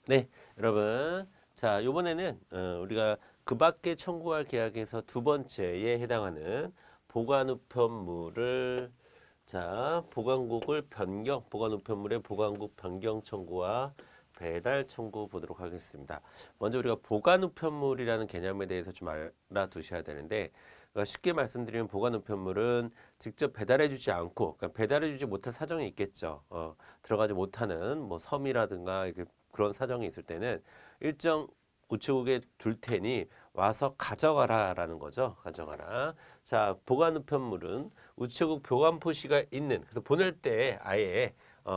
네, 여러분. 자, 요번에는 우리가 그 밖에 청구할 계약에서 두 번째에 해당하는 보관 우편물을 보관국을 보관 우편물의 보관국 변경 청구와 배달 청구 보도록 하겠습니다. 먼저 우리가 보관 우편물이라는 개념에 대해서 좀 알아두셔야 되는데 쉽게 말씀드리면 보관 우편물은 직접 배달해주지 않고 그러니까 배달해주지 못할 사정이 있겠죠. 들어가지 못하는 뭐 섬이라든가 이렇게 그런 사정이 있을 때는 일정 우체국에 둘 테니 와서 가져가라라는 거죠. 가져가라. 자, 보관 우편물은 우체국 보관 표시가 있는 그래서 보낼 때 아예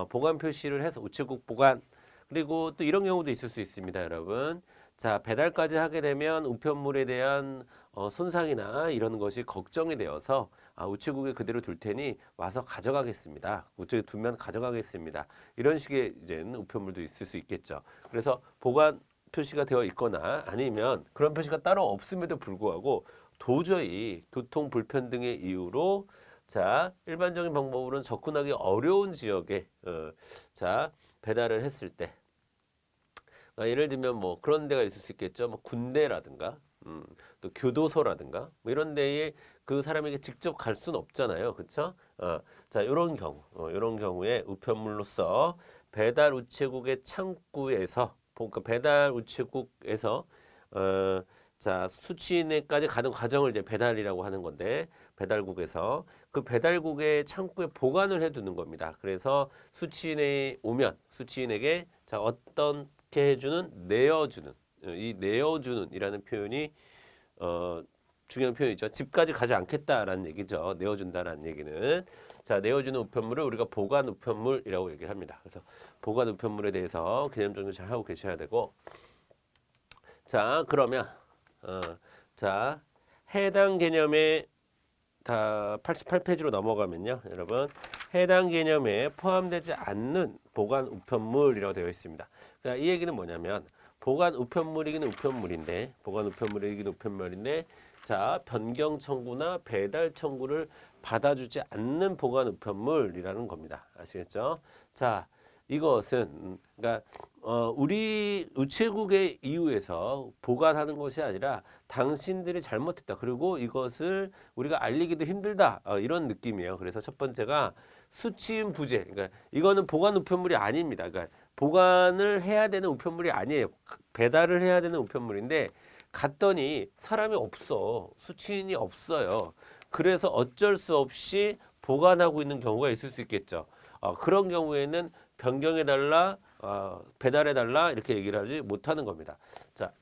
보관 표시를 해서 우체국 보관 그리고 또 이런 경우도 있을 수 있습니다, 여러분. 자, 배달까지 하게 되면 우편물에 대한 손상이나 이런 것이 걱정이 되어서 우체국에 그대로 둘 테니 와서 가져가겠습니다. 우체국에 두면 가져가겠습니다. 이런 식의 이제 우편물도 있을 수 있겠죠. 그래서 보관 표시가 되어 있거나 아니면 그런 표시가 따로 없음에도 불구하고 도저히 교통 불편등의 이유로 일반적인 방법으로는 접근하기 어려운 지역에 배달을 했을 때 예를 들면 뭐 그런 데가 있을 수 있겠죠. 뭐 군대라든가 또 교도소라든가 뭐 이런 데에 그 사람에게 직접 갈 수는 없잖아요. 그렇죠? 이런 경우에 우편물로서 배달 우체국의 창구에서 그러니까 배달 우체국에서 어, 수취인에까지 가는 과정을 이제 배달이라고 하는 건데 배달국에서 그 배달국의 창구에 보관을 해두는 겁니다. 그래서 수취인에 오면 수취인에게 어떻게 해주는 내어주는 이 내어주는이라는 표현이 중요한 표현이죠. 집까지 가지 않겠다라는 얘기죠. 내어준다라는 얘기는 내어주는 우편물을 우리가 보관 우편물이라고 얘기를 합니다. 그래서 보관 우편물에 대해서 개념 정도 잘 하고 계셔야 되고 그러면 어, 자 해당 개념에 다 88페이지로 넘어가면요, 여러분 해당 개념에 포함되지 않는 보관 우편물이라고 되어 있습니다. 그러니까 이 얘기는 뭐냐면 보관 우편물이긴 우편물인데 변경 청구나 배달 청구를 받아주지 않는 보관 우편물이라는 겁니다. 아시겠죠? 이것은 그러니까 우리 우체국의 이유에서 보관하는 것이 아니라 당신들이 잘못했다. 그리고 이것을 우리가 알리기도 힘들다. 이런 느낌이에요. 그래서 첫 번째가 수취인 부재. 그러니까 이거는 보관 우편물이 아닙니다. 그러니까 보관을 해야 되는 우편물이 아니에요. 배달을 해야 되는 우편물인데 갔더니 사람이 없어. 수취인이 없어요. 그래서 어쩔 수 없이 보관하고 있는 경우가 있을 수 있겠죠. 그런 경우에는 변경해달라, 배달해달라 이렇게 얘기를 하지 못하는 겁니다.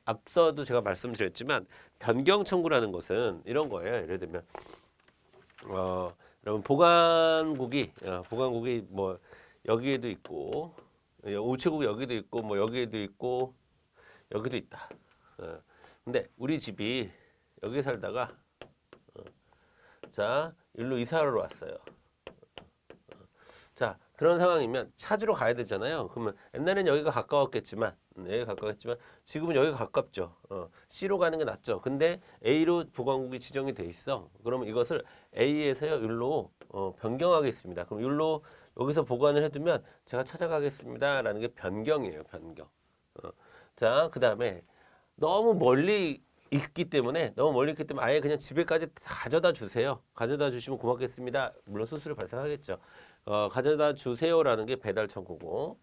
앞서도 제가 말씀드렸지만 변경 청구라는 것은 이런 거예요. 예를 들면 여러분 보관국이 뭐 여기에도 있고 우체국 여기도 있고 뭐 여기에도 있고 여기도 있다. 근데 우리 집이 여기 살다가 일로 이사를 왔어요. 그런 상황이면 찾으러 가야 되잖아요. 그러면 옛날엔 여기가 가까웠겠지만, 지금은 여기가 가깝죠. C로 가는 게 낫죠. 근데 A로 보관국이 지정이 돼 있어. 그러면 이것을 A에서요, 여기로 변경하겠습니다. 그럼 여기로 여기서 보관을 해두면 제가 찾아가겠습니다라는 게 변경이에요. 변경. 그 다음에 너무 멀리 있기 때문에 아예 그냥 집에까지 가져다 주세요. 가져다 주시면 고맙겠습니다. 물론 수수료 발생하겠죠. 가져다 주세요라는 게 배달 청구고.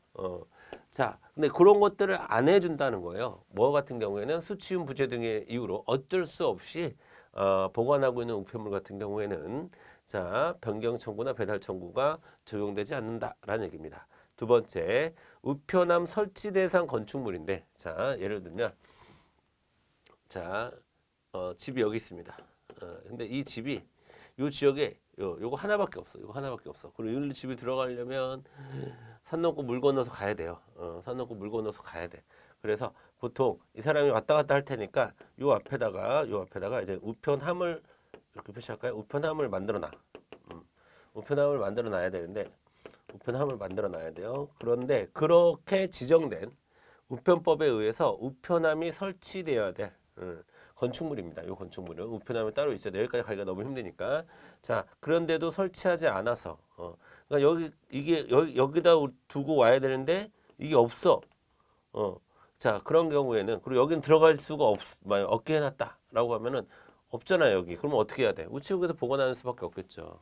근데 그런 것들을 안 해준다는 거예요. 뭐 같은 경우에는 수치움 부재 등의 이유로 어쩔 수 없이 보관하고 있는 우편물 같은 경우에는 변경 청구나 배달 청구가 적용되지 않는다라는 얘기입니다. 두 번째, 우편함 설치 대상 건축물인데, 예를 들면, 집이 여기 있습니다. 근데 이 집이 요 지역에 요거 하나밖에 없어. 요거 하나밖에 없어. 그리고 이 집에 들어가려면 산 넘고 물 건너서 가야 돼요. 산 넘고 물 건너서 가야 돼. 그래서 보통 이 사람이 왔다 갔다 할 테니까 요 앞에다가 이제 우편함을 이렇게 표시할까요? 우편함을 만들어 놔. 우편함을 만들어 놔야 되는데 우편함을 만들어 놔야 돼요. 그런데 그렇게 지정된 우편법에 의해서 우편함이 설치되어야 돼. 건축물입니다. 이 건축물은 우편함이 따로 있어요. 여기까지 가기가 너무 힘드니까. 그런데도 설치하지 않아서, 그러니까 여기다 두고 와야 되는데 이게 없어. 자, 그런 경우에는 그리고 여긴 들어갈 수가 없게 해놨다라고 하면은 없잖아요, 여기. 그러면 어떻게 해야 돼? 우체국에서 보관하는 수밖에 없겠죠.